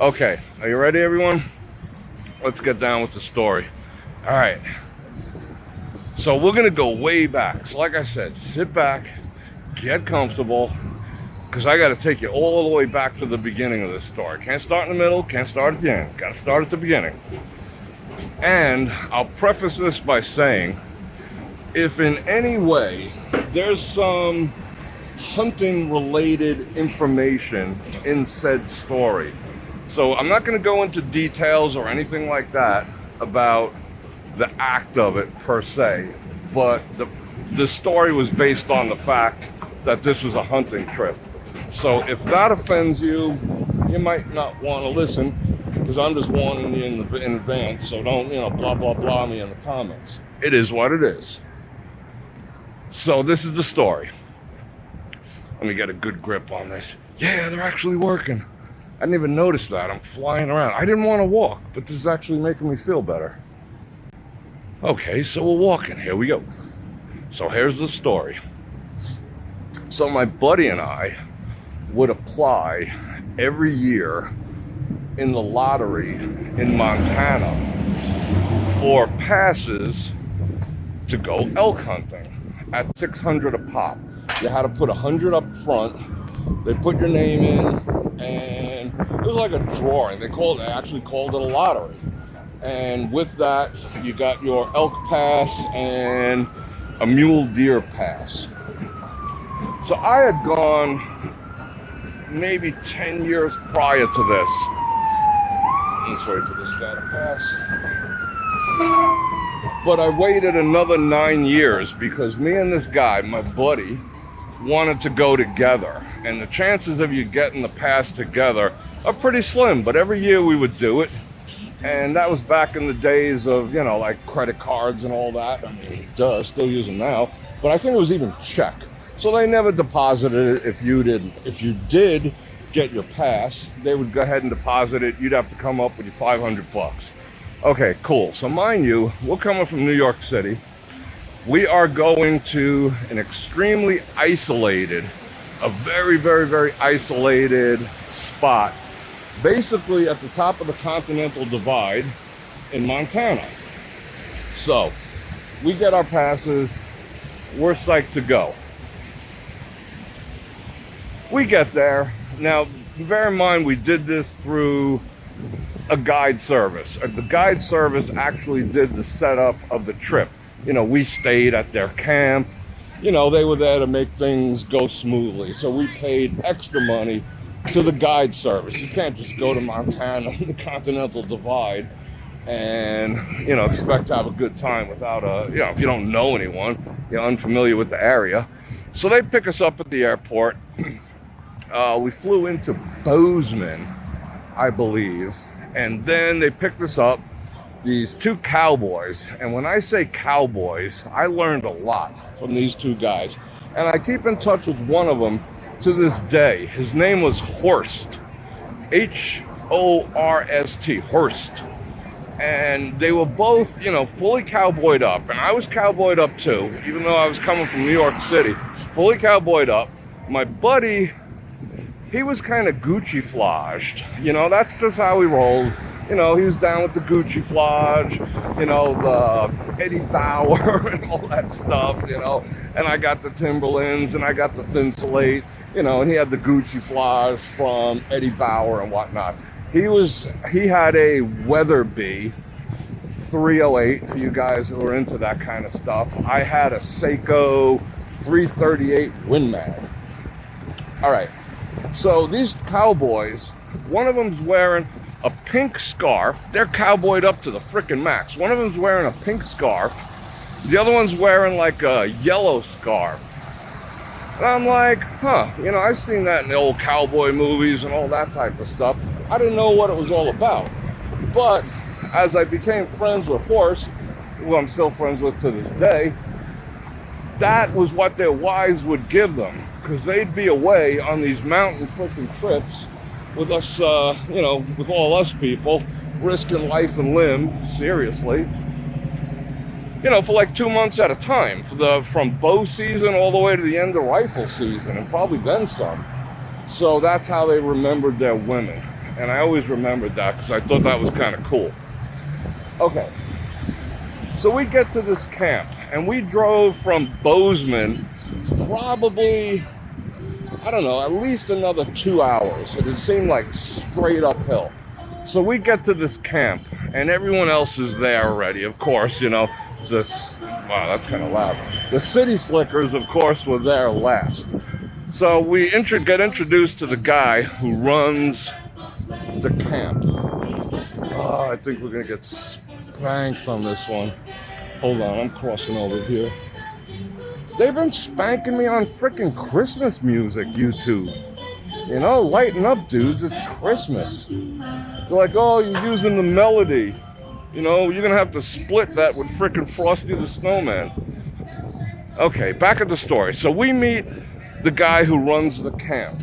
Okay, are you ready, everyone? Let's get down with the story. All right. So we're going to go way back. So like I said, sit back, get comfortable, because I got to take you all the way back to the beginning of this story. Can't start in the middle, can't start at the end. Got to start at the beginning. And I'll preface this by saying, if in any way there's some hunting-related information in said story, so I'm not going to go into details or anything like that about the act of it per se, but the story was based on the fact that this was a hunting trip. So if that offends you, you might not want to listen, because I'm just warning you in advance, so don't, blah, blah, blah me in the comments. It is what it is. So this is the story. Let me get a good grip on this. Yeah, they're actually working. I didn't even notice that. I'm flying around. I didn't want to walk, but this is actually making me feel better. Okay, so we're walking. Here we go. So here's the story. So my buddy and I would apply every year in the lottery in Montana for passes to go elk hunting at $600 a pop. You had to put $100 up front. They put your name in, and it was like a drawing. They actually called it a lottery. And with that, you got your elk pass and a mule deer pass. So I had gone maybe 10 years prior to this. Let's wait for this guy to pass. But I waited another 9 years because me and this guy, my buddy, wanted to go together. And the chances of you getting the pass together are pretty slim, but every year we would do it. And that was back in the days of, like credit cards and all that. I mean, still use them now. But I think it was even check. So they never deposited it if you didn't. If you did get your pass, they would go ahead and deposit it. You'd have to come up with your $500. Okay, cool. So mind you, we're coming from New York City. We are going to an extremely isolated, a very, very, very isolated spot, basically at the top of the Continental Divide in Montana. So we get our passes, we're psyched to go. We get there. Now, bear in mind, we did this through a guide service. The guide service actually did the setup of the trip. We stayed at their camp. They were there to make things go smoothly. So we paid extra money to the guide service. You can't just go to Montana, the Continental Divide, and, expect to have a good time without if you don't know anyone, you're unfamiliar with the area. So they pick us up at the airport. We flew into Bozeman, I believe, and then they picked us up, these two cowboys. And when I say cowboys, I learned a lot from these two guys. And I keep in touch with one of them to this day. His name was Horst, H-O-R-S-T, Horst. And they were both, fully cowboyed up. And I was cowboyed up too, even though I was coming from New York City, fully cowboyed up. My buddy, he was kind of Gucci flaged. That's just how he rolled. He was down with the Gucci flage, the Eddie Bauer and all that stuff, and I got the Timberlands and I got the Thin Slate, and he had the Gucci flage from Eddie Bauer and whatnot. He had a Weatherby 308 for you guys who are into that kind of stuff. I had a Seiko 338 Windmag. All right. So these cowboys, one of them's wearing a pink scarf. They're cowboyed up to the frickin' max. One of them's wearing a pink scarf. The other one's wearing like a yellow scarf. And I'm like, I've seen that in the old cowboy movies and all that type of stuff. I didn't know what it was all about. But as I became friends with Horst, who I'm still friends with to this day, that was what their wives would give them. Because they'd be away on these mountain freaking trips with us, with all us people, risking life and limb, seriously, for like 2 months at a time, from bow season all the way to the end of rifle season, and probably then some. So that's how they remembered their women. And I always remembered that because I thought that was kind of cool. Okay. So we get to this camp, and we drove from Bozeman probably, I don't know, at least another 2 hours. It seemed like straight uphill. So we get to this camp, and everyone else is there already, of course, you know. Wow, that's kind of loud. The city slickers, of course, were there last. So we get introduced to the guy who runs the camp. Oh, I think we're going to get spanked on this one. Hold on, I'm crossing over here. They've been spanking me on freaking Christmas music, YouTube. You know, lighten up, dudes, it's Christmas. They're like, oh, you're using the melody. You know, you're going to have to split that with freaking Frosty the Snowman. Okay, back at the story. So we meet the guy who runs the camp.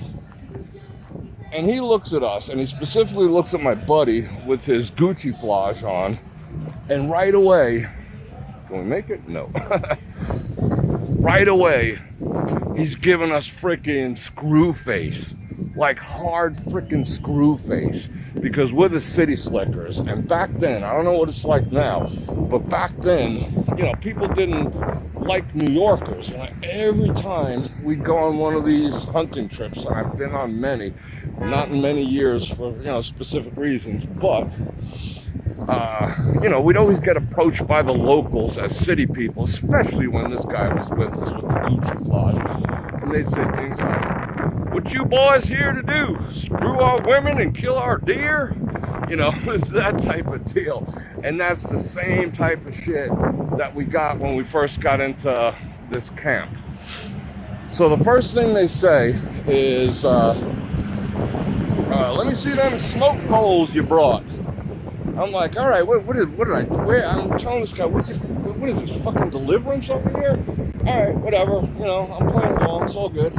And he looks at us, and he specifically looks at my buddy with his Gucci flage on. And right away, can we make it? No. Right away, he's giving us freaking screw face. Like hard freaking screw face. Because we're the city slickers. And back then, I don't know what it's like now, but back then, you know, people didn't like New Yorkers. And every time we'd go on one of these hunting trips, and I've been on many, not in many years for, you know, specific reasons, but you know, we'd always get approached by the locals as city people, especially when this guy was with us with the Gucci flag. And they'd say things like, what you boys here to do? Screw our women and kill our deer? You know, it's that type of deal. And that's the same type of shit that we got when we first got into this camp. So the first thing they say is, let me see them smoke poles you brought. I'm like, all right, what did I do? I'm telling this guy, what is this, fucking deliverance over here? All right, whatever, you know, I'm playing along, it's all good.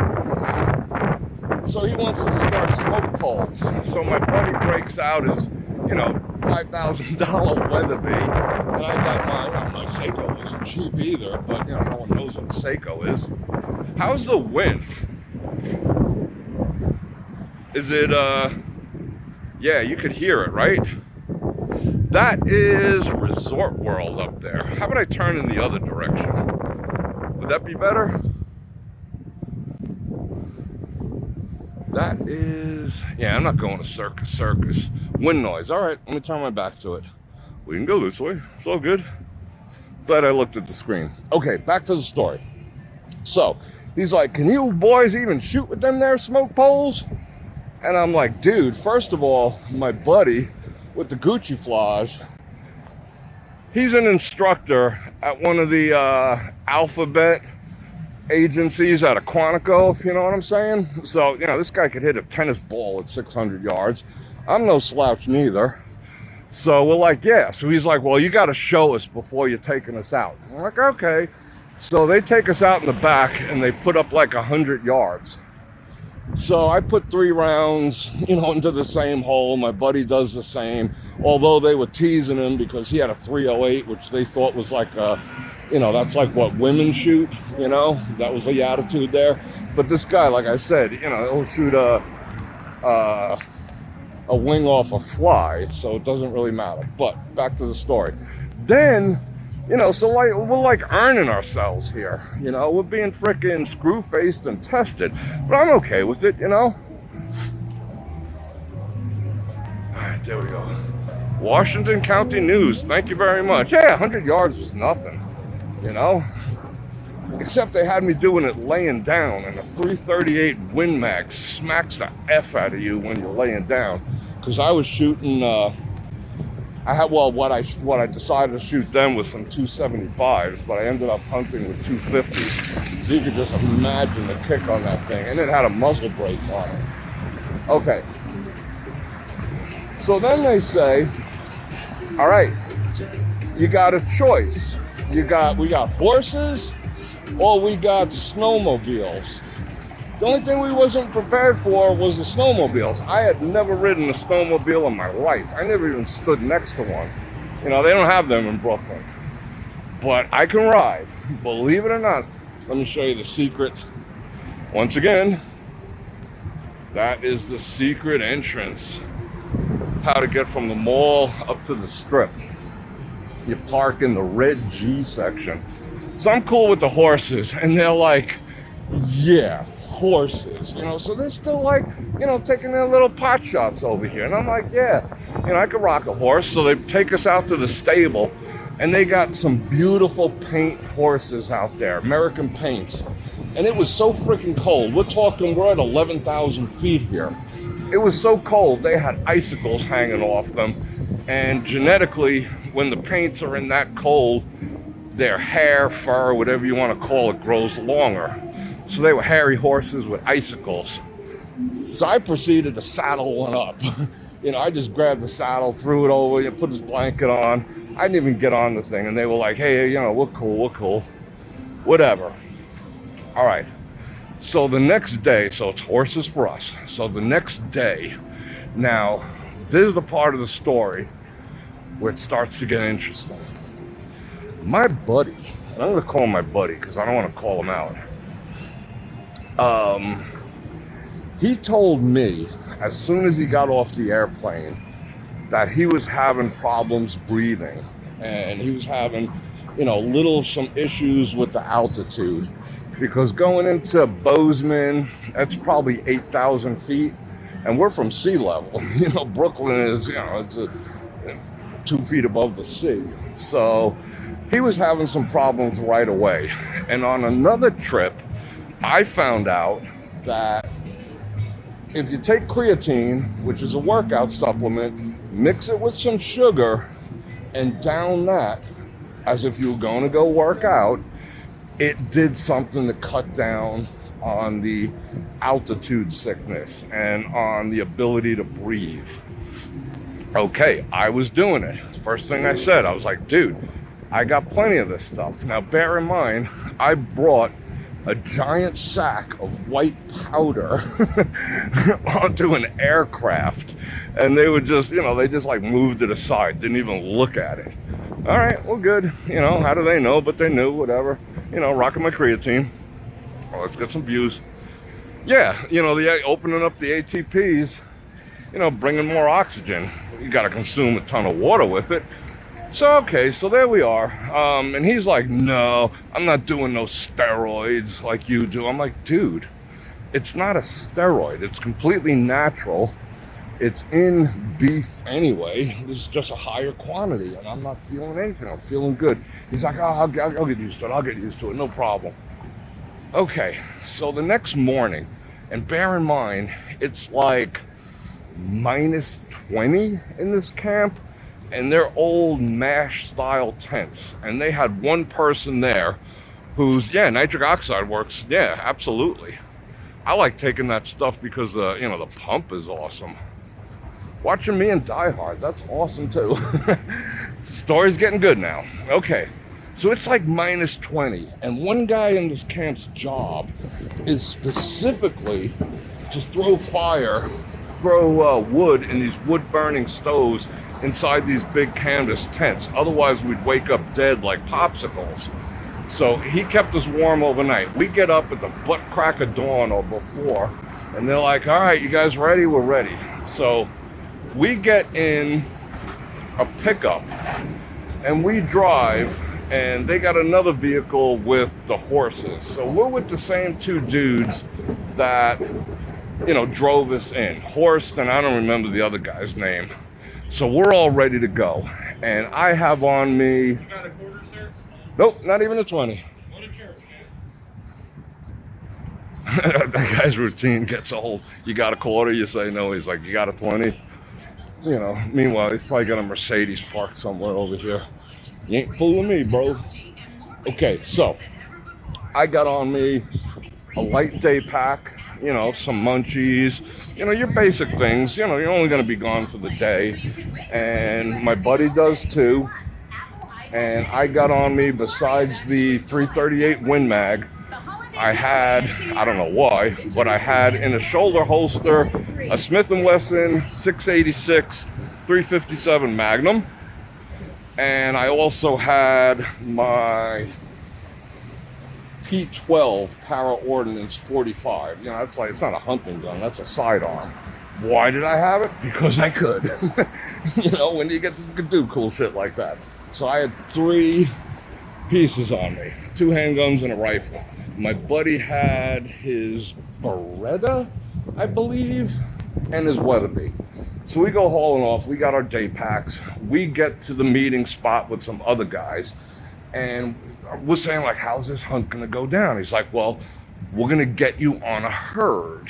So he wants to see our smoke poles. So my buddy breaks out his, you know, $5,000 Weatherby, and I got my Seiko isn't cheap either, but, you know, no one knows what a Seiko is. How's the wind? Is it, yeah, you could hear it, right? That is Resort World up there. How about I turn in the other direction? Would that be better? That is... Yeah, I'm not going to circus. Wind noise. All right, let me turn my back to it. We can go this way. It's all good. Glad I looked at the screen. Okay, back to the story. So, he's like, can you boys even shoot with them there smoke poles? And I'm like, dude, first of all, my buddy with the Gucci flage, he's an instructor at one of the alphabet agencies out of Quantico, if you know what I'm saying. So, you know, this guy could hit a tennis ball at 600 yards. I'm no slouch neither. So we're like, yeah. So he's like, well, you got to show us before you're taking us out. I'm like, okay. So they take us out in the back, and they put up like 100 yards. So I put 3 rounds, you know, into the same hole. My buddy does the same, although they were teasing him because he had a 308, which they thought was like a, you know, that's like what women shoot, you know, that was the attitude there. But this guy, like I said, you know, he'll shoot a wing off a fly, so it doesn't really matter. But back to the story. Then, you know, so like we're like earning ourselves here, you know, we're being frickin' screw-faced and tested, but I'm okay with it, you know. All right, there we go. Washington County News, thank you very much. Yeah, 100 yards was nothing, you know, except they had me doing it laying down, and a 338 Win Mag smacks the F out of you when you're laying down, because I was shooting, what I decided to shoot then was some 275s, but I ended up hunting with 250s. So you could just imagine the kick on that thing. And it had a muzzle brake on it. Okay. So then they say, all right, you got a choice. We got horses or we got snowmobiles. The only thing we wasn't prepared for was the snowmobiles. I had never ridden a snowmobile in my life. I never even stood next to one. You know, they don't have them in Brooklyn. But I can ride. Believe it or not. Let me show you the secret. Once again, that is the secret entrance. how to get from the mall up to the strip. You park in the red G section. So I'm cool with the horses, and they're like, yeah, horses, so they're still like, taking their little pot shots over here. And I'm like, yeah, I could rock a horse. So they take us out to the stable, and they got some beautiful paint horses out there, American paints. And it was so freaking cold. We're at 11,000 feet here. It was so cold, they had icicles hanging off them. And genetically, when the paints are in that cold, their hair, fur, whatever you want to call it, grows longer. So they were hairy horses with icicles. So I proceeded to saddle one up. I just grabbed the saddle, threw it over, put his blanket on. I didn't even get on the thing. And they were like, hey, we're cool. Whatever. All right. So the next day, so it's horses for us. So the next day, now, this is the part of the story where it starts to get interesting. My buddy, and I'm going to call him my buddy because I don't want to call him out. He told me as soon as he got off the airplane that he was having problems breathing, and he was having, some issues with the altitude, because going into Bozeman, that's probably 8,000 feet, and we're from sea level. Brooklyn is, it's 2 feet above the sea. So he was having some problems right away. And on another trip, I found out that if you take creatine, which is a workout supplement, mix it with some sugar, and down that, as if you were going to go work out, it did something to cut down on the altitude sickness and on the ability to breathe. Okay, I was doing it. First thing I said, I was like, dude, I got plenty of this stuff. Now, bear in mind, I brought a giant sack of white powder onto an aircraft, and they would just, they just like moved it aside, didn't even look at it. All right, well, good. How do they know? But they knew, whatever. Rocking my creatine. Well, let's get some views. Yeah, the opening up the ATPs, bringing more oxygen. You got to consume a ton of water with it. So, okay, so there we are. And he's like, no, I'm not doing no steroids like you do. I'm like, dude, it's not a steroid. It's completely natural. It's in beef anyway. This is just a higher quantity, and I'm not feeling anything. I'm feeling good. He's like, oh, I'll get used to it. I'll get used to it. No problem. Okay, so the next morning, and bear in mind, it's like minus 20 in this camp, and they're old MASH style tents, and they had one person there who's, nitric oxide works. Yeah, absolutely. I like taking that stuff because the pump is awesome. Watching me and Die Hard, that's awesome too. Story's getting good now. Okay, so it's like minus 20, and one guy in this camp's job is specifically to throw wood in these wood-burning stoves inside these big canvas tents. Otherwise, we'd wake up dead like popsicles. So he kept us warm overnight. We get up at the butt crack of dawn or before, and they're like, all right, you guys ready? We're ready. So we get in a pickup, and we drive, and they got another vehicle with the horses. So we're with the same two dudes that, drove us in. Horst, and I don't remember the other guy's name. So we're all ready to go. And I have on me... You got a quarter, sir? Nope, not even a 20. What a jerk, man. That guy's routine gets old. You got a quarter, you say no. He's like, you got a 20? Meanwhile, he's probably got a Mercedes parked somewhere over here. You ain't fooling me, bro. Okay, so I got on me a light day pack, some munchies, your basic things. You're only going to be gone for the day. And my buddy does too. And I got on me, besides the 338 Win Mag, I had, I don't know why, but I had in a shoulder holster a Smith & Wesson 686 357 Magnum. And I also had my P12 Para Ordnance 45. That's like, it's not a hunting gun, that's a sidearm. Why did I have it? Because I could. You know, when you get to do cool shit like that. So I had 3 pieces on me, 2 handguns and a rifle. My buddy had his Beretta, I believe, and his Weatherby. So we go hauling off. We got our day packs. We get to the meeting spot with some other guys, and we're saying, like, how's this hunt gonna go down? He's like, well, we're gonna get you on a herd.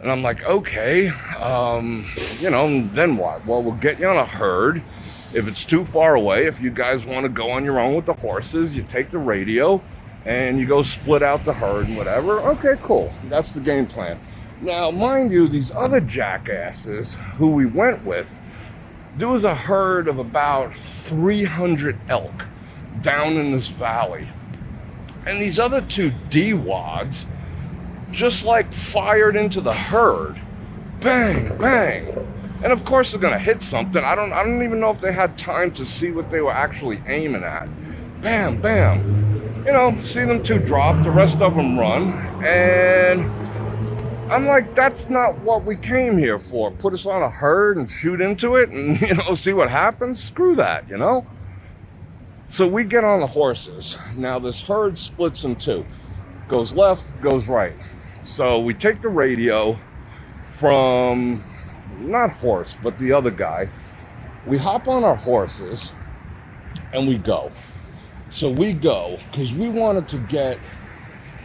And I'm like, okay, you know, then what? Well, we'll get you on a herd. If it's too far away, if you guys want to go on your own with the horses, you take the radio and you go split out the herd and whatever. Okay, cool. That's the game plan. Now, mind you, these other jackasses who we went with, there was a herd of about 300 elk down in this valley. And these other 2 D-wads just like fired into the herd. Bang, bang. And of course they're gonna hit something. I don't even know if they had time to see what they were actually aiming at. Bam, bam. You know, see them 2 drop, the rest of them run. And I'm like, that's not what we came here for. Put us on a herd and shoot into it and, you know, see what happens? Screw that, you know? So we get on the horses. Now this herd splits in 2. Goes left, goes right. So we take the radio from, not Horse, but the other guy. We hop on our horses and we go. So we go because we wanted to get,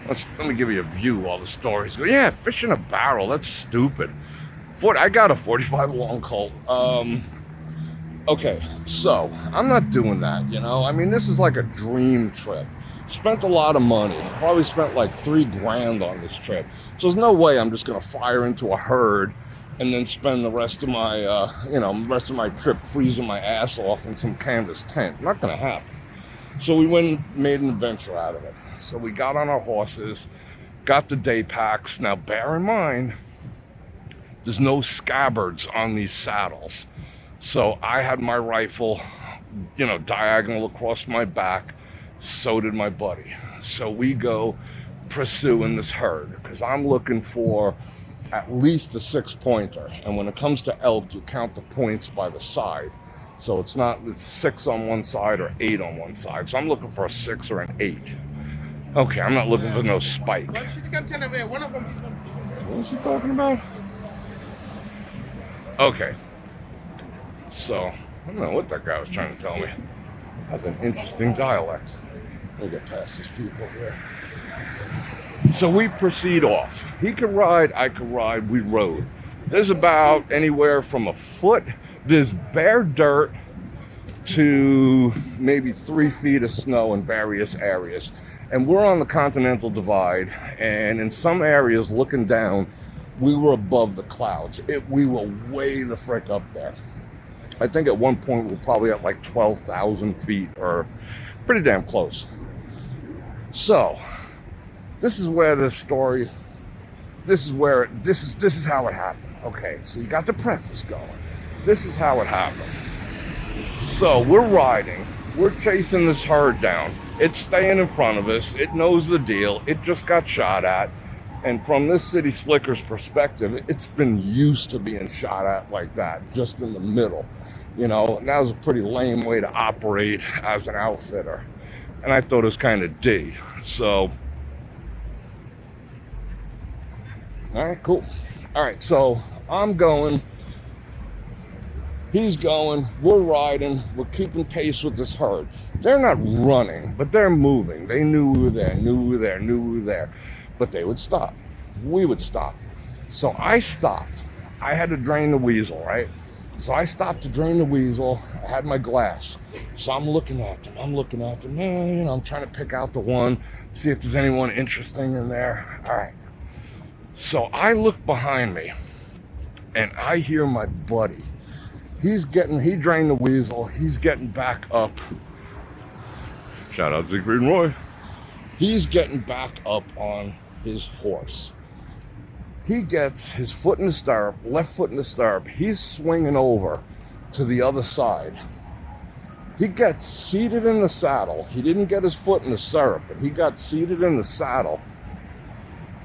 let me give you a view while the stories go. Yeah, fish in a barrel, that's stupid. I got a 45 long Colt. Okay, so I'm not doing that, you know? I mean, this is like a dream trip. Spent a lot of money. Probably spent like $3,000 on this trip. So there's no way I'm just gonna fire into a herd and then spend the rest of my, rest of my trip freezing my ass off in some canvas tent. Not gonna happen. So we went and made an adventure out of it. So we got on our horses, got the day packs. Now bear in mind, there's no scabbards on these saddles. So I had my rifle, you know, diagonal across my back. So did my buddy. So we go pursuing this herd because I'm looking for at least a 6-pointer. And when it comes to elk, you count the points by the side. So it's 6 on one side or 8 on one side. So I'm looking for a 6 or an 8. Okay, I'm not looking for no spike. What is he talking about? Okay. So, I don't know what that guy was trying to tell me. That's an interesting dialect. We'll get past these people here. So we proceed off. He could ride, I could ride, we rode. There's about anywhere from a foot, there's bare dirt to maybe 3 feet of snow in various areas. And we're on the Continental Divide, and in some areas looking down, we were above the clouds. We were way the frick up there. I think at one point we were probably at like 12,000 feet, or pretty damn close. So, this is where the story, this is how it happened. Okay, so you got the preface going. This is how it happened. So we're riding, we're chasing this herd down. It's staying in front of us. It knows the deal. It just got shot at. And from this city slicker's perspective, it's been used to being shot at like that, just in the middle. You know, and that was a pretty lame way to operate as an outfitter. And I thought it was kind of D. So, all right, cool. All right, so I'm going, he's going, we're riding, we're keeping pace with this herd. They're not running, but they're moving. They knew we were there, knew we were there, knew we were there. But they would stop. We would stop. So I stopped. I had to drain the weasel, right? So I stopped to drain the weasel. I had my glass. So I'm looking at them. Man, you know, I'm trying to pick out the one, see if there's anyone interesting in there. All right. So I look behind me, and I hear my buddy. He drained the weasel. He's getting back up. Shout out Siegfried and Roy. He's getting back up on his horse. He gets his foot in the stirrup, left foot in the stirrup. He's swinging over to the other side. He gets seated in the saddle. He didn't get his foot in the stirrup, but he got seated in the saddle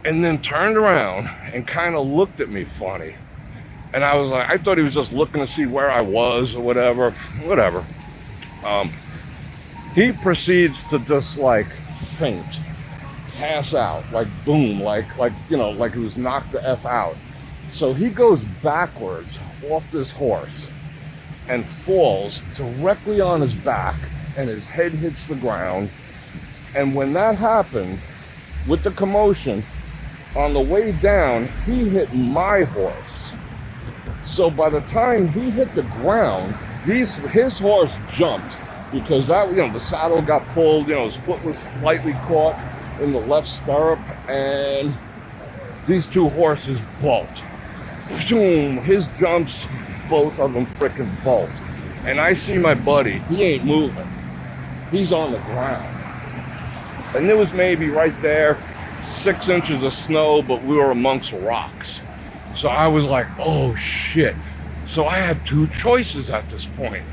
and then turned around and kind of looked at me funny. And I was like, I thought he was just looking to see where I was or whatever. He proceeds to just like faint, pass out, like boom, like he was knocked the F out. So he goes backwards off this horse and falls directly on his back, and his head hits the ground. And when that happened, with the commotion, on the way down, he hit my horse. So by the time he hit the ground, his horse jumped, because that, the saddle got pulled, his foot was slightly caught in the left stirrup, and these two horses bolt. Boom, his jumps, both of them freaking bolt. And I see my buddy, he ain't moving. He's on the ground. And there was maybe right there 6 inches of snow, but we were amongst rocks. So I was like, oh shit. So I had two choices at this point.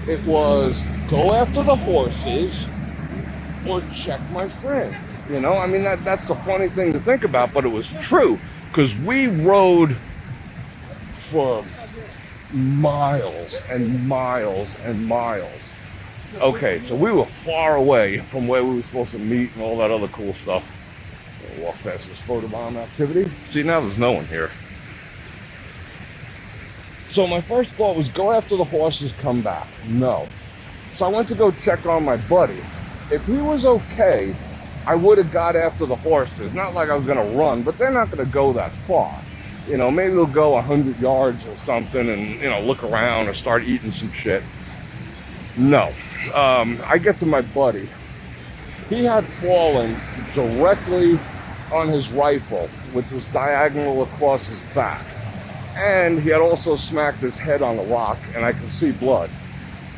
It was go after the horses or check my friend. I mean, that's a funny thing to think about, but it was true, because we rode for miles and miles and miles. Okay, so we were far away from where we were supposed to meet and all that other cool stuff. We'll walk past this photobomb activity. See, now there's no one here. So my first thought was go after the horses, come back. No. So I went to go check on my buddy. If he was okay, I would have got after the horses. Not like I was going to run, but they're not going to go that far. Maybe they'll go 100 yards or something and, look around or start eating some shit. No. I get to my buddy. He had fallen directly on his rifle, which was diagonal across his back. And he had also smacked his head on a rock, and I could see blood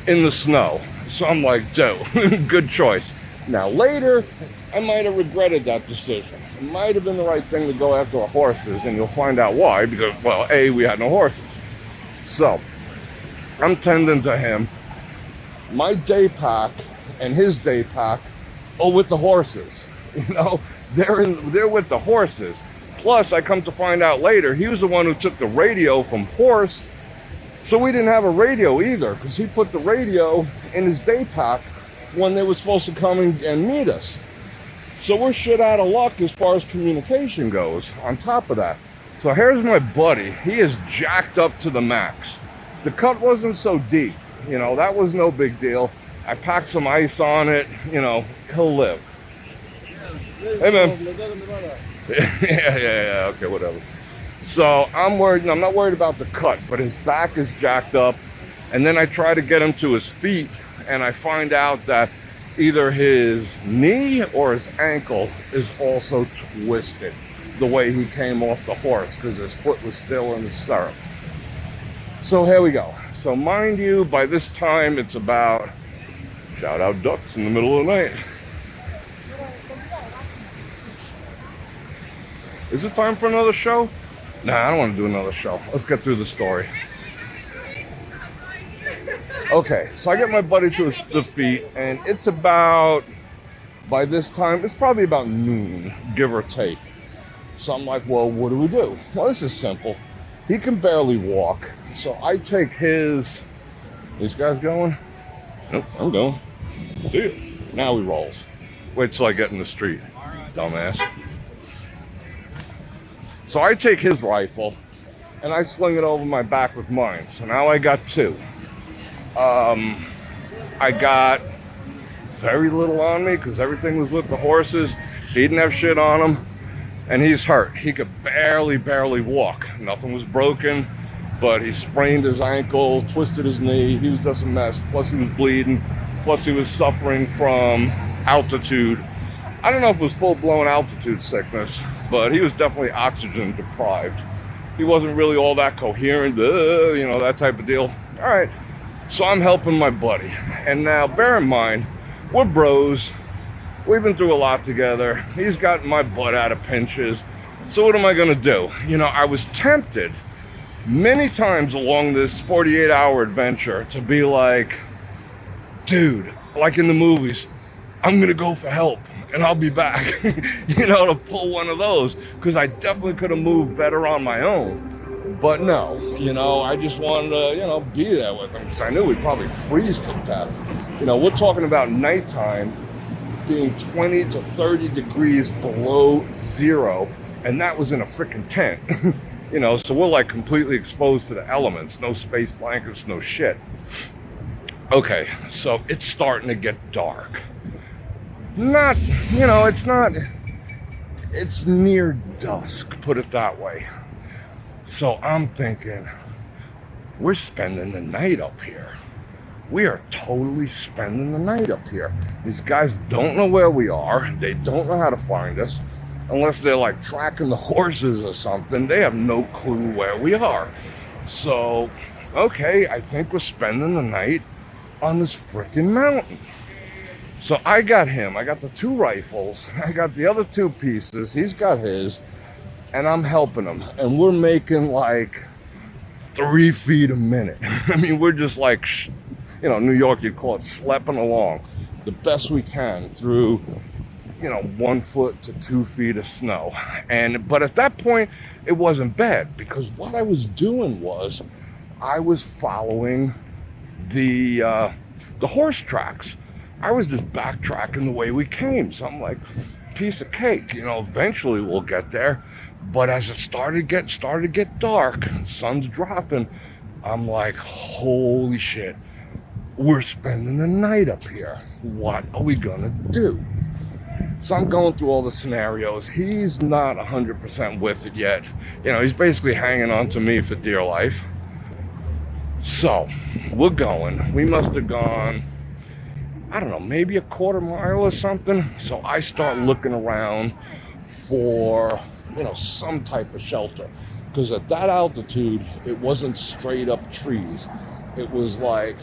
in the snow. So I'm like, dude, good choice. Now later, I might have regretted that decision. It might have been the right thing to go after the horses, and you'll find out why, because, well, A, we had no horses. So, I'm tending to him. My day pack and his day pack are with the horses. They're with the horses. Plus, I come to find out later, he was the one who took the radio from Horse, so we didn't have a radio either, because he put the radio in his day pack when they were supposed to come and meet us. So we're shit out of luck as far as communication goes, on top of that. So here's my buddy. He is jacked up to the max. The cut wasn't so deep, that was no big deal. I packed some ice on it, he'll live. Hey, man. Yeah, okay, whatever. So I'm not worried about the cut, but his back is jacked up. And then I try to get him to his feet, and I find out that either his knee or his ankle is also twisted the way he came off the horse, because his foot was still in the stirrup. So here we go. So mind you, by this time it's about, shout out ducks in the middle of the night. Is it time for another show? Nah, I don't want to do another show. Let's get through the story. Okay, so I get my buddy to his feet, and it's about, by this time, it's probably about noon, give or take. So I'm like, well, what do we do? Well, this is simple. He can barely walk, so I take his... These guys going? Nope, I'm going. See ya. Now he rolls. Wait till I get in the street, dumbass. So I take his rifle, and I sling it over my back with mine. So now I got two. I got very little on me because everything was with the horses. He didn't have shit on him, and he's hurt. He could barely walk. Nothing was broken, but he sprained his ankle, twisted his knee. He was just a mess. Plus he was bleeding. Plus he was suffering from altitude. I don't know if it was full-blown altitude sickness, but he was definitely oxygen deprived. He wasn't really all that coherent, that type of deal. All right. So I'm helping my buddy. And now, bear in mind, we're bros. We've been through a lot together. He's gotten my butt out of pinches. So what am I going to do? I was tempted many times along this 48-hour adventure to be like, dude, like in the movies, I'm going to go for help and I'll be back, to pull one of those. Because I definitely could have moved better on my own. But no, I just wanted to, be there with him because I knew we'd probably freeze to death. We're talking about nighttime being 20 to 30 degrees below zero, and that was in a freaking tent. So we're like completely exposed to the elements, no space blankets, no shit. Okay, so it's starting to get dark. It's near dusk, put it that way. So I'm thinking, we're spending the night up here. We are totally spending the night up here. These guys don't know where we are. They don't know how to find us. Unless they're like tracking the horses or something. They have no clue where we are. So, okay, I think we're spending the night on this freaking mountain. So I got him. I got the 2 rifles. I got the other 2 pieces. He's got his. And I'm helping him. And we're making like 3 feet a minute. I mean, we're just like, New York, you'd call it schlepping along the best we can through, 1 foot to 2 feet of snow. But at that point, it wasn't bad because what I was doing was I was following the horse tracks. I was just backtracking the way we came. So I'm like, piece of cake, eventually we'll get there. But as it started to get dark, sun's dropping, I'm like, holy shit, we're spending the night up here. What are we gonna do? So I'm going through all the scenarios. He's not 100% with it yet. He's basically hanging on to me for dear life. So we're going. We must have gone, I don't know, maybe a quarter mile or something. So I start looking around for, some type of shelter. Because at that altitude, it wasn't straight up trees. It was like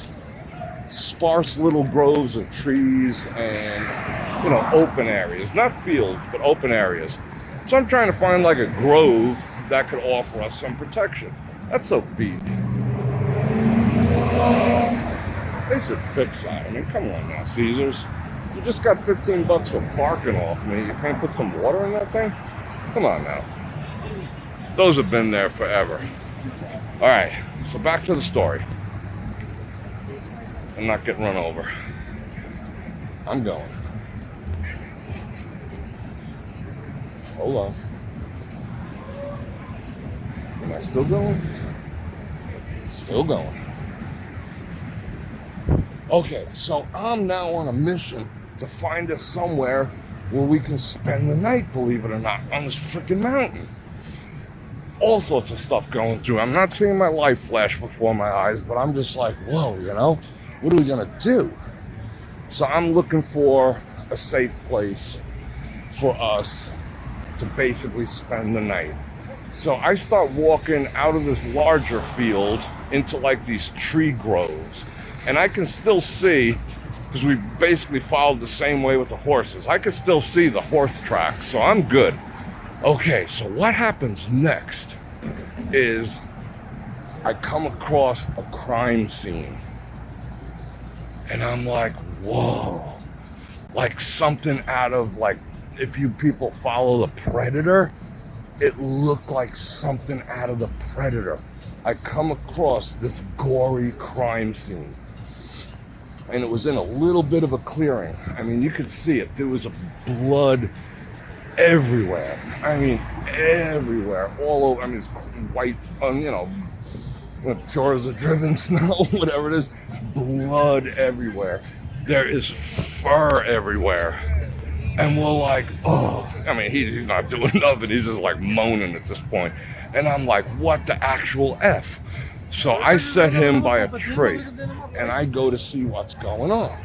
sparse little groves of trees and, open areas. Not fields, but open areas. So I'm trying to find like a grove that could offer us some protection. That's so beefy. They should fix that. I mean, come on now, Caesars. You just got $15 for parking off me. You can't put some water in that thing? Come on now. Those have been there forever. All right, so back to the story. I'm not getting run over. I'm going. Hold on. Am I still going? Still going. Okay, so I'm now on a mission to find us somewhere where we can spend the night, believe it or not, on this freaking mountain. All sorts of stuff going through. I'm not seeing my life flash before my eyes, but I'm just like, whoa, what are we gonna do? So I'm looking for a safe place for us to basically spend the night. So I start walking out of this larger field into like these tree groves. And I can still see, because we basically followed the same way with the horses, I can still see the horse tracks, so I'm good. Okay, so what happens next is I come across a crime scene. And I'm like, whoa. Like something out of, like, if you people follow The Predator, it looked like something out of The Predator. I come across this gory crime scene. And it was in a little bit of a clearing. I mean, you could see it. There was blood everywhere. I mean, everywhere. All over. I mean, it's white, pure as a driven snow, whatever it is. Blood everywhere. There is fur everywhere. And we're like, oh. I mean, he's not doing nothing. He's just like moaning at this point. And I'm like, what the actual F? So I set him by a tree, and I go to see what's going on.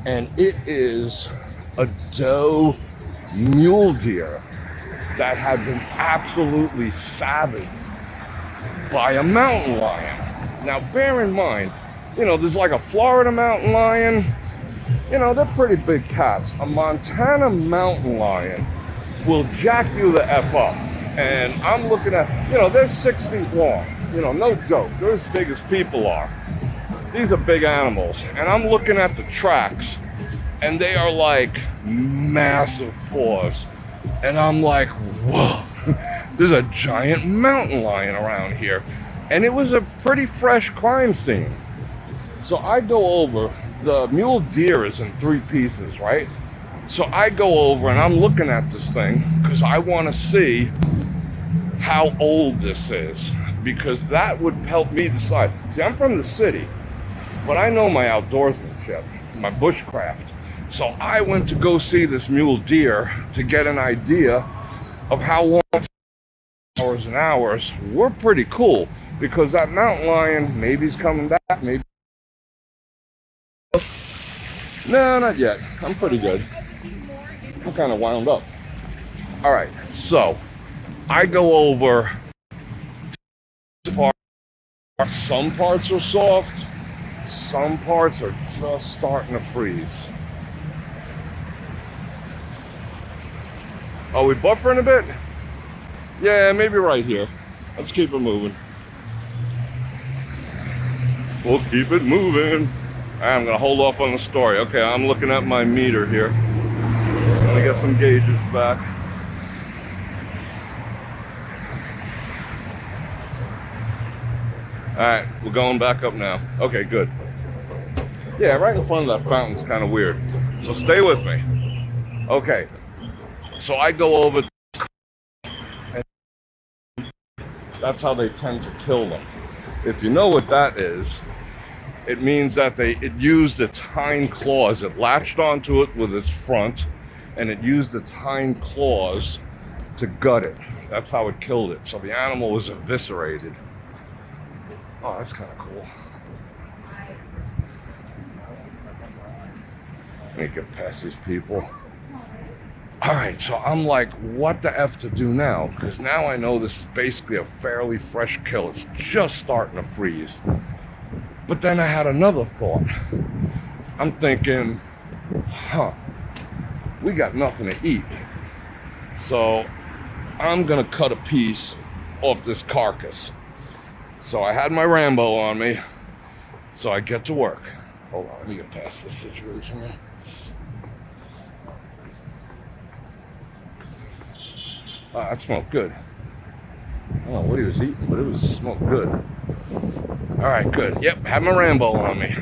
And it is a doe mule deer that had been absolutely savaged by a mountain lion. Now, bear in mind, there's like a Florida mountain lion. They're pretty big cats. A Montana mountain lion will jack you the F up. And I'm looking at, they're 6 feet long. No joke. They're as big as people are. These are big animals. And I'm looking at the tracks, and they are like massive paws. And I'm like, whoa. there's a giant mountain lion around here. And it was a pretty fresh crime scene. So I go over, the mule deer is in 3 pieces, right? So I go over and I'm looking at this thing because I want to see how old this is, because that would help me decide. See, I'm from the city, but I know my outdoorsmanship, my bushcraft. So I went to go see this mule deer to get an idea of how long, hours and hours, were pretty cool, because that mountain lion, maybe he's coming back, maybe. No, not yet. I'm pretty good. I'm kind of wound up. All right, so I go over. Some parts are soft, some parts are just starting to freeze. Are we buffering a bit? Yeah, maybe right here. Let's keep it moving. We'll keep it moving. I'm gonna hold off on the story. Okay, I'm looking at my meter here. I'm gonna get some gauges back. Alright, we're going back up now. Okay, good. Yeah, right in front of that fountain's kind of weird. So stay with me. Okay, so I go over, and that's how they tend to kill them. If you know what that is, it means that it used its hind claws. It latched onto it with its front, and it used its hind claws to gut it. That's how it killed it. So the animal was eviscerated. Oh, that's kind of cool. Let me get past these people. All right, so I'm like, what the F to do now? Because now I know this is basically a fairly fresh kill. It's just starting to freeze. But then I had another thought. I'm thinking, we got nothing to eat. So I'm gonna cut a piece off this carcass. So I had my Rambo on me, so I get to work. Hold on, let me get past this situation here. That smelled good. I don't know what he was eating, but it smelled good. All right, good. Yep, had my Rambo on me.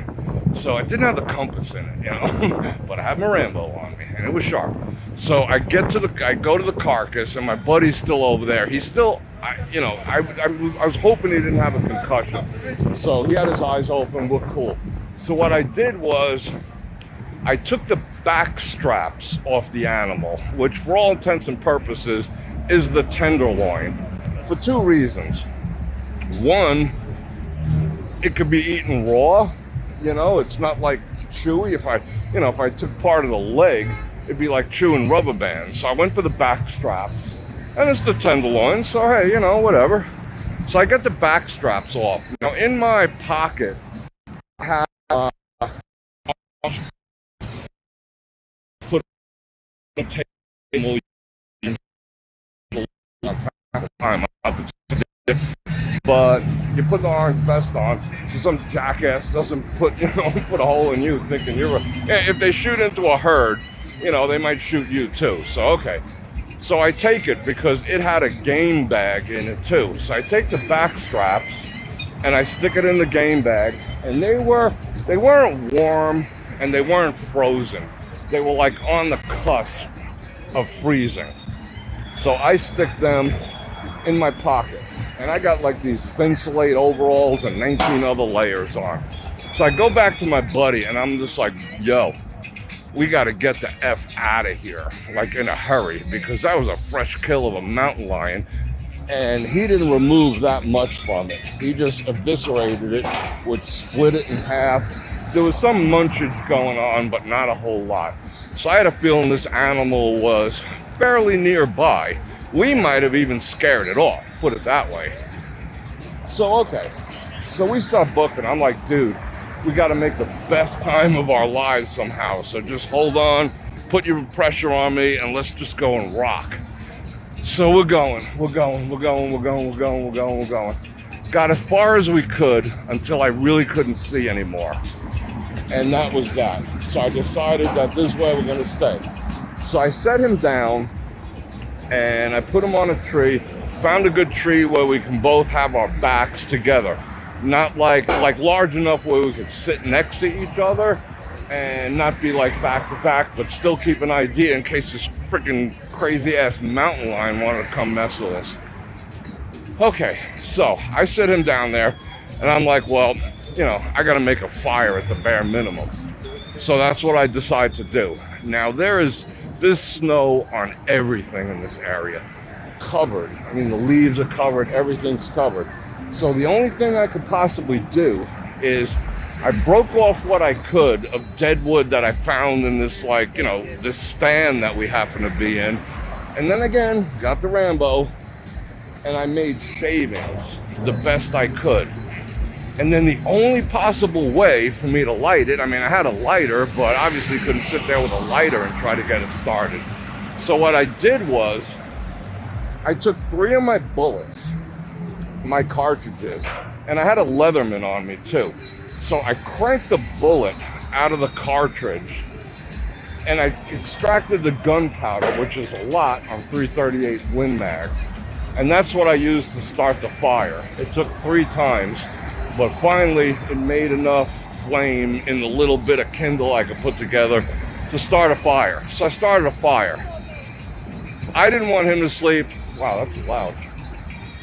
So I didn't have the compass in it, you know, but I had my Rambo on me, and it was sharp. So I go to the carcass, and my buddy's still over there. He's still, I was hoping he didn't have a concussion. So he had his eyes open, we're cool. So what I did was, I took the back straps off the animal, which for all intents and purposes is the tenderloin, for 2 reasons. One, it could be eaten raw. You know, it's not like chewy. If I took part of the leg, it'd be like chewing rubber bands. So I went for the back straps, and it's the tenderloin. So hey, whatever. So I get the back straps off. Now in my pocket, I have put a table. But you put the orange vest on, so some jackass doesn't put a hole in you thinking you're if they shoot into a herd, they might shoot you too. So okay. So I take it because it had a game bag in it too. So I take the back straps and I stick it in the game bag, and they weren't warm and they weren't frozen. They were like on the cusp of freezing. So I stick them in my pocket. And I got like these Thinsulate overalls and 19 other layers on. So I go back to my buddy and I'm just like, yo, we got to get the F out of here, like in a hurry, because that was a fresh kill of a mountain lion. And he didn't remove that much from it. He just eviscerated it, would split it in half. There was some munchage going on, but not a whole lot. So I had a feeling this animal was fairly nearby. We might have even scared it off, put it that way. So, okay. So we start booking. I'm like, dude, we got to make the best time of our lives somehow. So just hold on, put your pressure on me, and let's just go and rock. So we're going. Got as far as we could until I really couldn't see anymore. And that was that. So I decided that this is where we're going to stay. So I set him down and I put them on a tree. Found a good tree where we can both have our backs together, not like large enough where we could sit next to each other and not be like back to back, but still keep an idea in case this freaking crazy ass mountain lion wanted to come mess with us. Okay, so I sit him down there, and I'm like, well, you know, I got to make a fire at the bare minimum. So that's what I decide to do. Now, there's snow on everything in this area. Covered. I mean, the leaves are covered. Everything's covered. So the only thing I could possibly do is I broke off what I could of dead wood that I found in this, like, you know, this stand that we happen to be in. And then again, got the Rambo, and I made shavings the best I could. And then the only possible way for me to light it, I mean, I had a lighter, but obviously couldn't sit there with a lighter and try to get it started. So what I did was, I took 3 of my bullets, my cartridges, and I had a Leatherman on me too. So I cranked the bullet out of the cartridge, and I extracted the gunpowder, which is a lot on .338 Win Mags, and that's what I used to start the fire. It took 3 times, but finally it made enough flame in the little bit of kindle I could put together to start a fire. So I started a fire. I didn't want him to sleep. Wow, that's loud.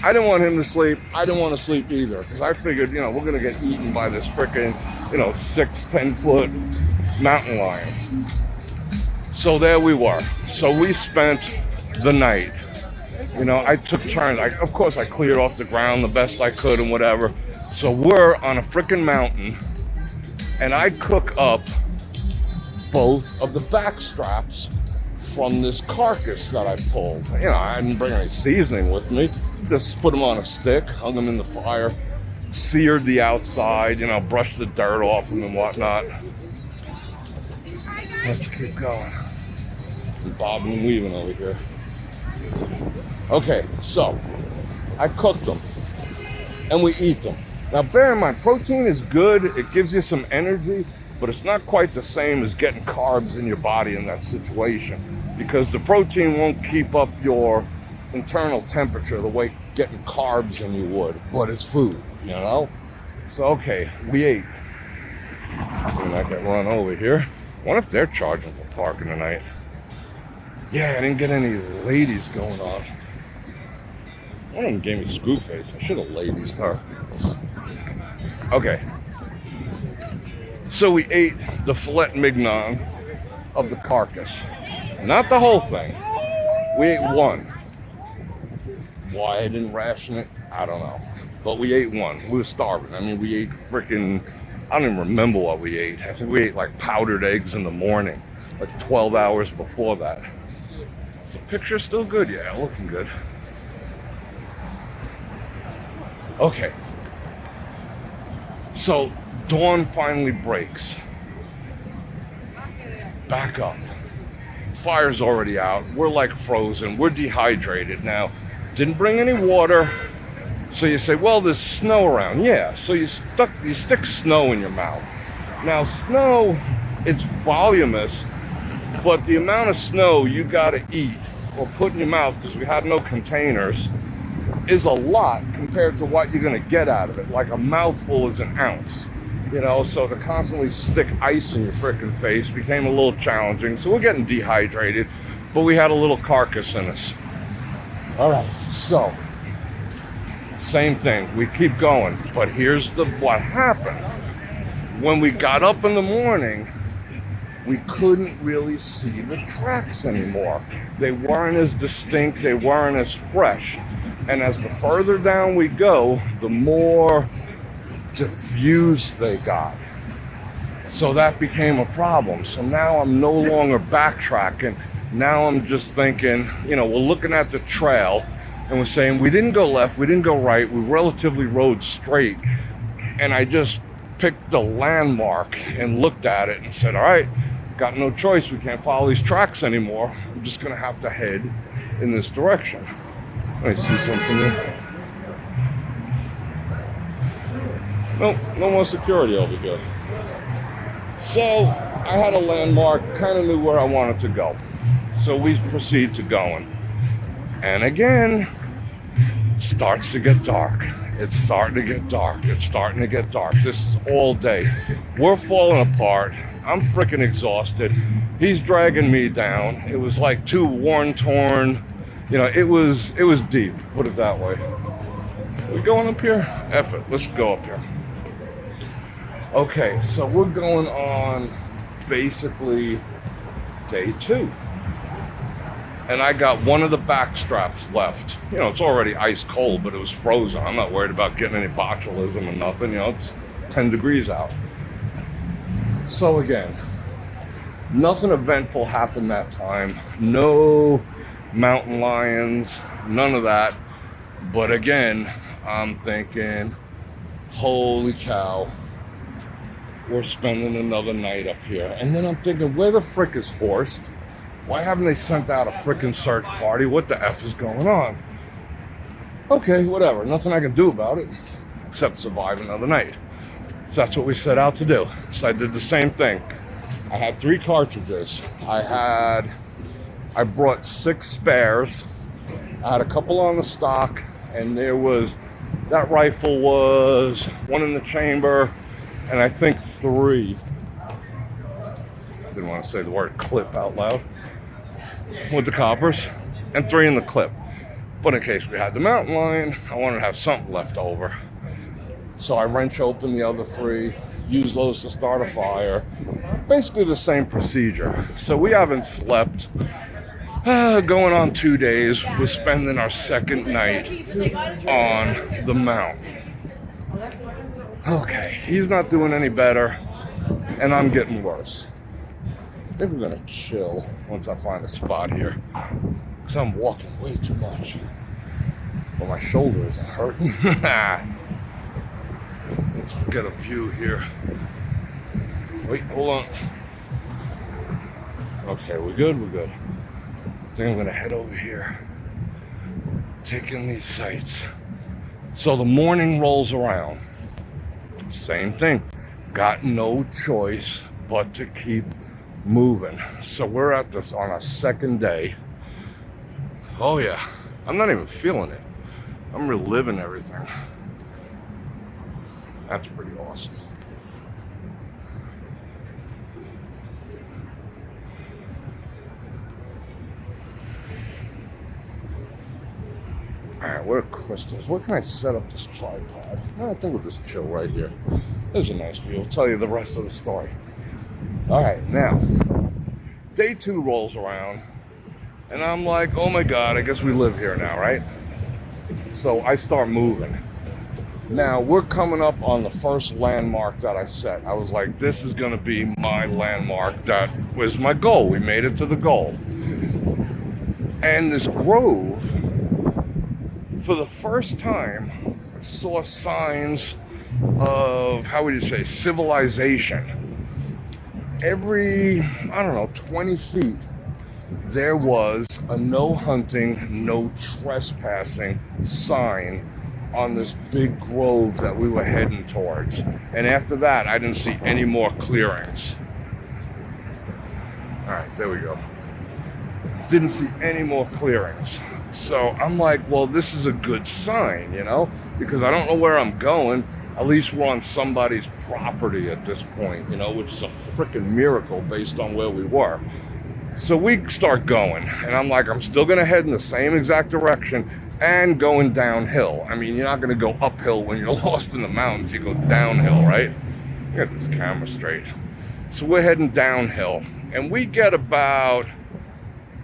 I didn't want him to sleep. I didn't want to sleep either, because I figured, you know, we're going to get eaten by this freaking, you know, 10 foot mountain lion. So there we were. So we spent the night. You know, I took turns. Of course, I cleared off the ground the best I could and whatever. So we're on a freaking mountain, and I cook up both of the back straps from this carcass that I pulled. You know, I didn't bring any seasoning with me. Just put them on a stick, hung them in the fire, seared the outside, you know, brushed the dirt off them and whatnot. Let's keep going. I'm bobbing and weaving over here. Okay, so I cooked them, and we eat them. Now, bear in mind, protein is good. It gives you some energy, but it's not quite the same as getting carbs in your body in that situation, because the protein won't keep up your internal temperature the way getting carbs in you would, but it's food, you know? So, okay, we ate. And I get run over here. I wonder if they're charging for parking tonight. Yeah, I didn't get any ladies going on. One of them gave me screw face. I should have ladies her. Okay. So we ate the filet mignon of the carcass. Not the whole thing. We ate one. Why I didn't ration it, I don't know. But we ate one. We were starving. I mean, we ate freaking, I don't even remember what we ate. I think we ate like powdered eggs in the morning, like 12 hours before that. The picture's still good, yeah, looking good. Okay. So dawn finally breaks. Back up. Fire's already out. We're like frozen. We're dehydrated now. Didn't bring any water. So you say, well, there's snow around. Yeah, so you stick snow in your mouth. Now, snow, it's voluminous, but the amount of snow you got to eat or put in your mouth, because we had no containers, is a lot compared to what you're going to get out of it. Like a mouthful is an ounce. You know, so to constantly stick ice in your frickin' face became a little challenging. So we're getting dehydrated, but we had a little carcass in us. All right, so same thing. We keep going, but here's what happened. When we got up in the morning, we couldn't really see the tracks anymore. They weren't as distinct. They weren't as fresh. And as the further down we go, the more diffused they got. So that became a problem. So now I'm no longer backtracking. Now I'm just thinking, you know, we're looking at the trail and we're saying we didn't go left, we didn't go right, we relatively rode straight. And I just picked the landmark and looked at it and said, all right, got no choice, we can't follow these tracks anymore. I'm just gonna have to head in this direction. I see something there. Nope, no more security over here. So I had a landmark, kind of knew where I wanted to go. So we proceed to going. And again, starts to get dark. It's starting to get dark. It's starting to get dark. This is all day. We're falling apart. I'm freaking exhausted. He's dragging me down. It was like two worn, torn. It was deep. Put it that way. We going up here? F it. Let's go up here. Okay, so we're going on basically day 2. And I got one of the back straps left. It's already ice cold, but it was frozen. I'm not worried about getting any botulism or nothing. It's 10 degrees out. So again, nothing eventful happened that time. No mountain lions, none of that. But again, I'm thinking, holy cow, we're spending another night up here. And then I'm thinking, where the frick is Horst? Why haven't they sent out a frickin' search party? What the F is going on? Okay, whatever. Nothing I can do about it except survive another night. So that's what we set out to do. So I did the same thing. I had 3 cartridges. I brought 6 spares. I had a couple on the stock, and that rifle was 1 in the chamber, and I think 3. Didn't want to say the word clip out loud. With the coppers, and 3 in the clip. But in case we had the mountain lion, I wanted to have something left over. So I wrench open the other 3, use those to start a fire. Basically the same procedure. So we haven't slept. Going on 2 days. We're spending our second night on the mountain. Okay, he's not doing any better, and I'm getting worse. I think we're gonna chill once I find a spot here, because I'm walking way too much. But my shoulder isn't hurting. Let's get a view here. Wait, hold on. Okay, we're good. I think I'm gonna head over here, take in these sights. So the morning rolls around. Same thing. Got no choice but to keep moving. So we're at this on our second day. Oh yeah, I'm not even feeling it. I'm reliving everything. That's pretty awesome. Alright, where are crystals? Where can I set up this tripod? I think we'll just chill right here. There's a nice view. I'll tell you the rest of the story. Alright, now, day 2 rolls around, and I'm like, oh my god, I guess we live here now, right? So I start moving. Now, we're coming up on the first landmark that I set. I was like, this is going to be my landmark. That was my goal. We made it to the goal. And this grove, for the first time, saw signs of, how would you say, civilization. Every, 20 feet, there was a no hunting, no trespassing sign on this big grove that we were heading towards. And after that, I didn't see any more clearings. All right, there we go. Didn't see any more clearings. So I'm like, well, this is a good sign, because I don't know where I'm going. At least we're on somebody's property at this point, which is a freaking miracle based on where we were. So we start going, and I'm like, I'm still going to head in the same exact direction and going downhill. I mean, you're not going to go uphill when you're lost in the mountains. You go downhill, right? Get this camera straight. So we're heading downhill, and we get about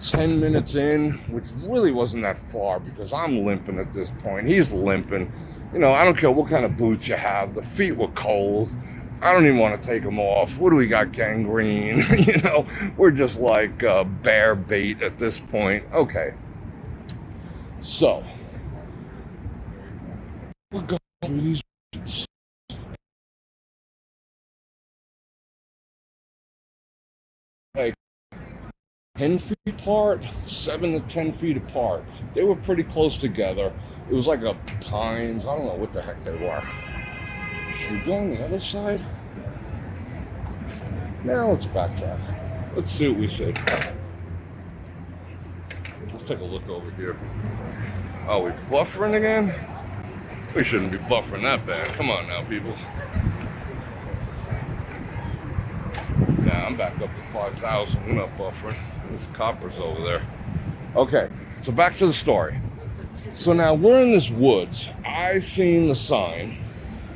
10 minutes in, which really wasn't that far because I'm limping at this point. He's limping. I don't care what kind of boots you have. The feet were cold. I don't even want to take them off. What do we got? Gangrene. We're just like bear bait at this point. Okay. So, we're going through these like 10 feet apart, 7 to 10 feet apart. They were pretty close together. It was like a pines. I don't know what the heck they were. Should we go on the other side? Now let's backtrack. Let's see what we see. Let's take a look over here. Oh, we buffering again? We shouldn't be buffering that bad. Come on now, people. Nah, I'm back up to 5,000. We're not buffering. There's coppers over there. Okay, so back to the story. So now we're in this woods. I seen the sign,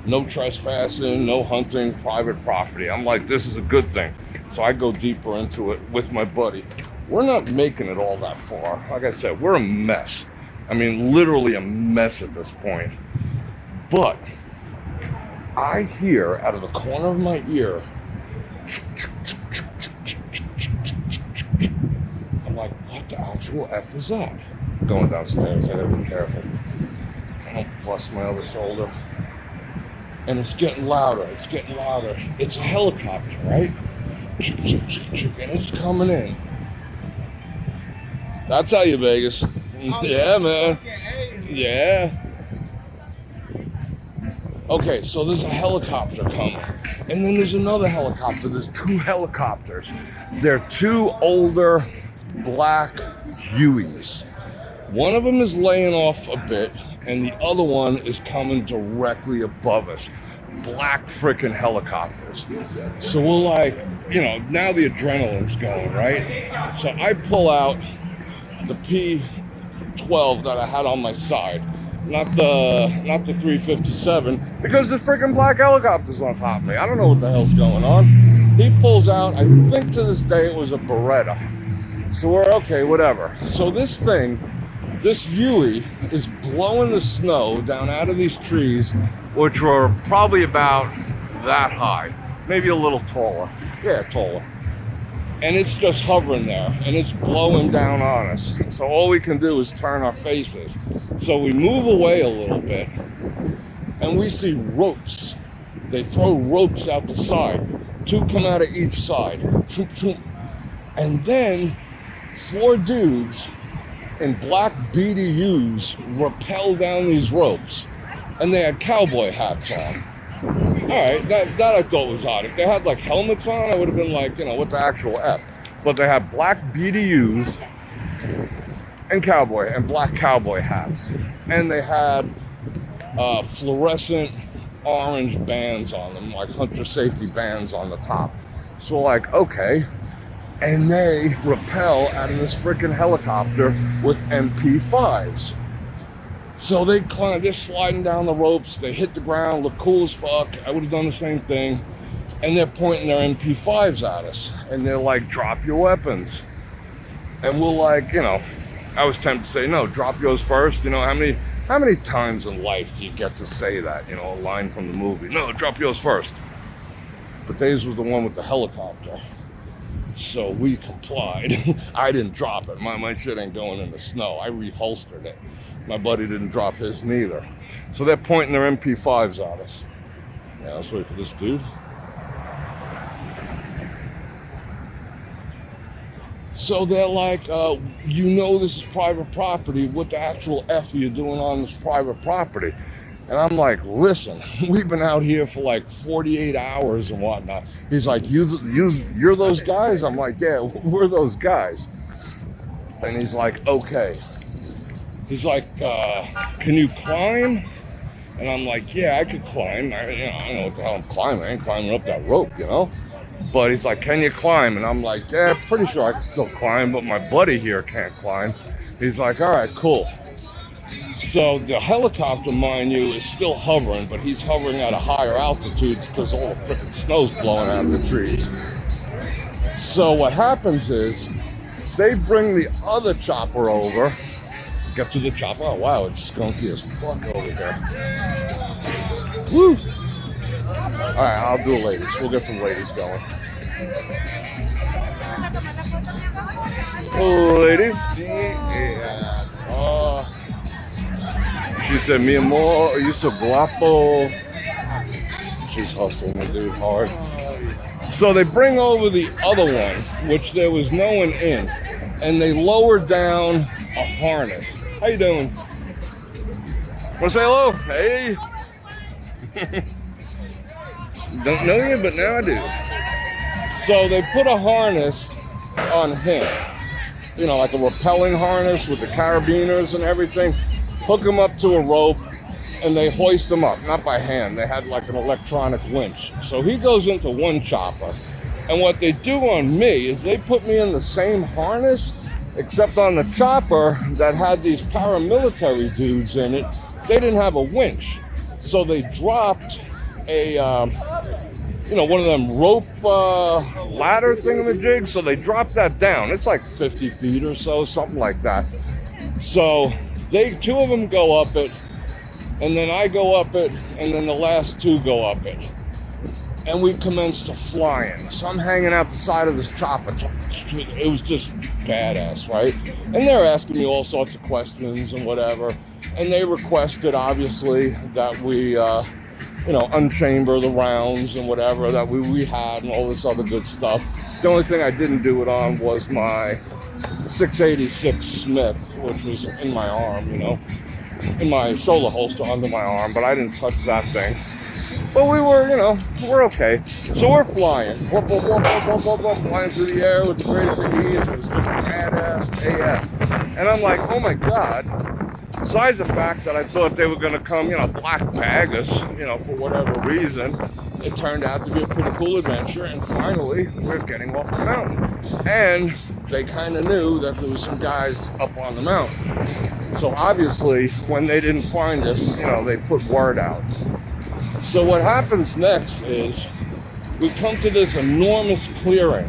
no trespassing, no hunting, private property. I'm like, this is a good thing. So I go deeper into it with my buddy. We're not making it all that far. Like I said, we're a mess. I mean, literally a mess at this point. But I hear out of the corner of my ear, I'm like, what the actual F is that? Going downstairs, I gotta be careful. I don't bust my other shoulder. And it's getting louder, it's getting louder. It's a helicopter, right? And it's coming in. That's how you Vegas. Yeah, man. Yeah. Okay, so there's a helicopter coming. And then there's another helicopter. There's two helicopters. They're two older black Hueys. One of them is laying off a bit, and the other one is coming directly above us. Black freaking helicopters. So we're like, you know, now the adrenaline's going, right? So I pull out the P12 that I had on my side, not the 357, because the freaking black helicopter's on top of me. I don't know what the hell's going on. He pulls out, I think to this day it was a Beretta. So we're okay, whatever. So this thing, this Huey is blowing the snow down out of these trees, which were probably about that high, maybe a little taller. Yeah, taller. And it's just hovering there, and it's blowing down on us. So all we can do is turn our faces. So we move away a little bit, and we see ropes. They throw ropes out the side. Two come out of each side. And then 4 dudes in black BDUs rappel down these ropes, and they had cowboy hats on. All right, that I thought was odd. If they had like helmets on, I would have been like, you know, what the actual F? But they had black BDUs and black cowboy hats, and they had fluorescent orange bands on them, like hunter safety bands on the top. So like, okay. And they rappel out of this freaking helicopter with MP5s. So they climb, they're sliding down the ropes, they hit the ground, look cool as fuck. I would have done the same thing. And they're pointing their MP5s at us. And they're like, drop your weapons. And we're like, you know, I was tempted to say, no, drop yours first. You know, how many times in life do you get to say that? You know, a line from the movie. No, drop yours first. But theirs was the one with the helicopter. So we complied. I didn't drop it. My shit ain't going in the snow. I reholstered it. My buddy didn't drop his neither. So they're pointing their MP5s at us. Yeah, let's wait for this dude. So they're like, you know this is private property. What the actual F are you doing on this private property? And I'm like, listen, we've been out here for like 48 hours and whatnot. He's like, you're those guys? I'm like, yeah, we're those guys. And he's like, okay. He's like, can you climb? And I'm like, yeah, I could climb. I don't know what the hell I'm climbing. I ain't climbing up that rope, you know? But he's like, can you climb? And I'm like, yeah, pretty sure I can still climb, but my buddy here can't climb. He's like, all right, cool. So the helicopter, mind you, is still hovering, but he's hovering at a higher altitude because all the frickin' snow's blowing out of the trees. So what happens is they bring the other chopper over. Get to the chopper. Oh, wow, it's skunky as fuck over there. Woo! All right, I'll do ladies. We'll get some ladies going. Oh, ladies. Yeah. She said, mi amor, you so guapo. She's hustling the dude hard. So they bring over the other one, which there was no one in, and they lower down a harness. How you doing? Want to say hello? Hey. Don't know you, but now I do. So they put a harness on him. you know, like a rappelling harness with the carabiners and everything, hook them up to a rope, and they hoist them up, not by hand. They had like an electronic winch. So he goes into one chopper, and what they do on me is they put me in the same harness, except on the chopper that had these paramilitary dudes in it, they didn't have a winch. So they dropped a, you know, one of them rope ladder thingamajigs. So they dropped that down. It's like 50 feet or so, something like that. So two of them go up it, and then I go up it, and then the last two go up it. And we commenced to flying. So I'm hanging out the side of this chopper. It was just badass, right? And they're asking me all sorts of questions and whatever. And they requested, obviously, that we, you know, unchamber the rounds and whatever that we had and all this other good stuff. The only thing I didn't do it on was my 686 Smith, which was in my arm, you know, in my shoulder holster under my arm, but I didn't touch that thing. But we were, you know, we're okay. So we're flying. Flying through the air with the greatest of ease. It was just badass AF. And I'm like, oh my God. Besides the fact that I thought they were going to come, you know, black bag us, you know, for whatever reason, it turned out to be a pretty cool adventure. And finally, we're getting off the mountain. And they kind of knew that there was some guys up on the mountain. So obviously, when they didn't find us, you know, they put word out. So what happens next is we come to this enormous clearing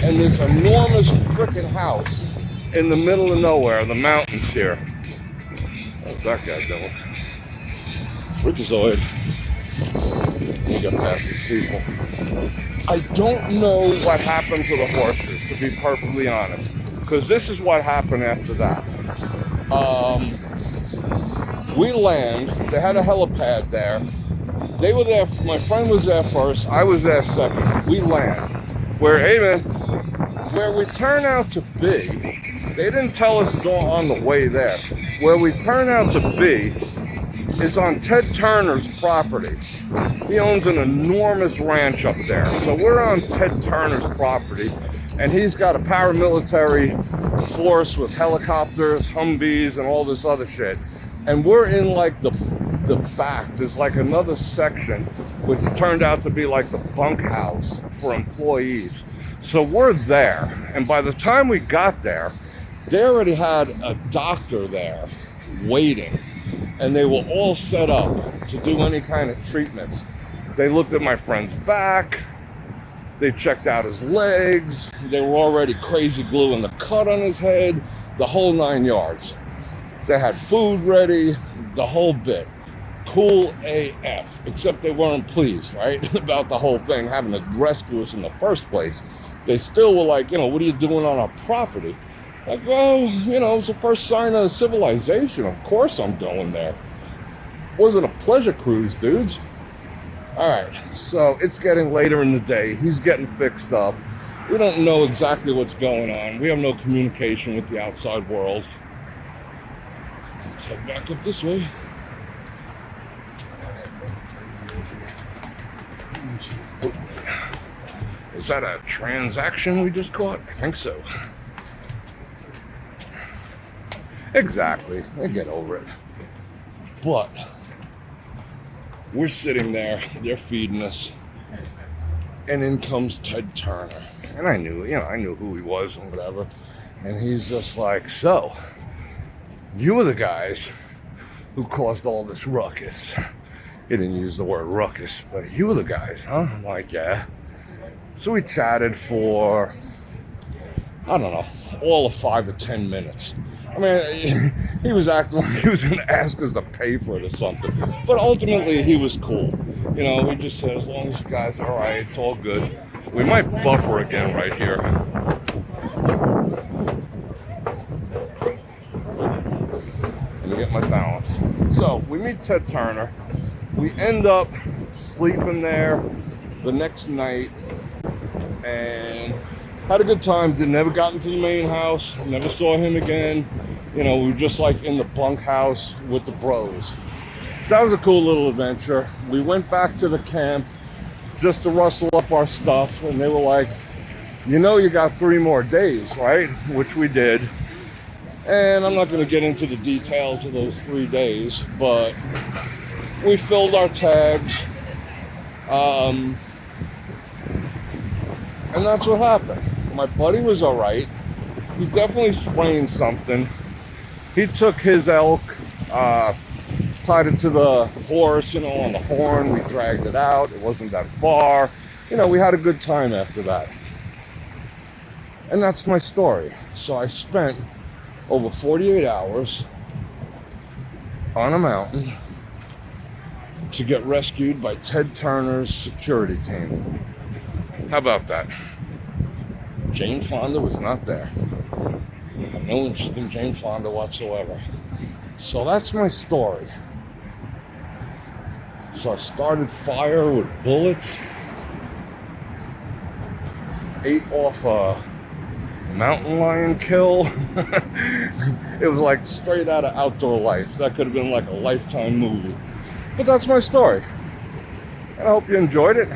and this enormous frickin' house in the middle of nowhere, the mountains here. What's that guy doing? Richizoid. We got past these people. I don't know what happened to the horses, to be perfectly honest, because this is what happened after that. We land. They had a helipad there. They were there, my friend was there first, I was there second. We land. Where we turn out to be, they didn't tell us on the way there. Where we turn out to be is on Ted Turner's property. He owns an enormous ranch up there. So we're on Ted Turner's property, and he's got a paramilitary force with helicopters, Humvees, and all this other shit. And we're in like the back. There's like another section which turned out to be like the bunkhouse for employees. So we're there, and by the time we got there, they already had a doctor there waiting, and they were all set up to do any kind of treatments. They looked at my friend's back, they checked out his legs, they were already crazy gluing the cut on his head, the whole 9 yards. They had food ready, the whole bit. Cool AF, except they weren't pleased, right, about the whole thing, having to rescue us in the first place. They still were like, you know, what are you doing on our property? Like, well, you know, it's the first sign of civilization. Of course I'm going there. Wasn't a pleasure cruise, dudes. All right, so it's getting later in the day. He's getting fixed up. We don't know exactly what's going on. We have no communication with the outside world. Let's head back up this way. Is that a transaction we just caught? I think so. Exactly. I get over it. But we're sitting there, they're feeding us, and in comes Ted Turner. And I knew who he was and whatever. And he's just like, so, you were the guys who caused all this ruckus. He didn't use the word ruckus, but you were the guys, huh? I'm like, yeah. So we chatted for, I don't know, all of 5 or 10 minutes. I mean, he was acting like he was going to ask us to pay for it or something. But ultimately, he was cool. You know, he just said, as long as you guys are all right, it's all good. We might buffer again right here. Let me get my balance. So, we meet Ted Turner. We end up sleeping there the next night and had a good time. Never got into the main house, never saw him again. You know, we were just like in the bunkhouse with the bros. So that was a cool little adventure. We went back to the camp just to rustle up our stuff, and they were like, you know you got 3 more days, right? Which we did. And I'm not going to get into the details of those 3 days, but we filled our tags. And that's what happened. My buddy was all right. He definitely sprained something. He took his elk, tied it to the horse, on the horn. We dragged it out. It wasn't that far. We had a good time after that. And that's my story. So I spent over 48 hours on a mountain to get rescued by Ted Turner's security team. How about that? Jane Fonda was not there. I have no interest in Jane Fonda whatsoever. So that's my story. So I started fire with bullets, ate off a mountain lion kill. It was like straight out of Outdoor Life. That could have been like a Lifetime movie. But that's my story. And I hope you enjoyed it.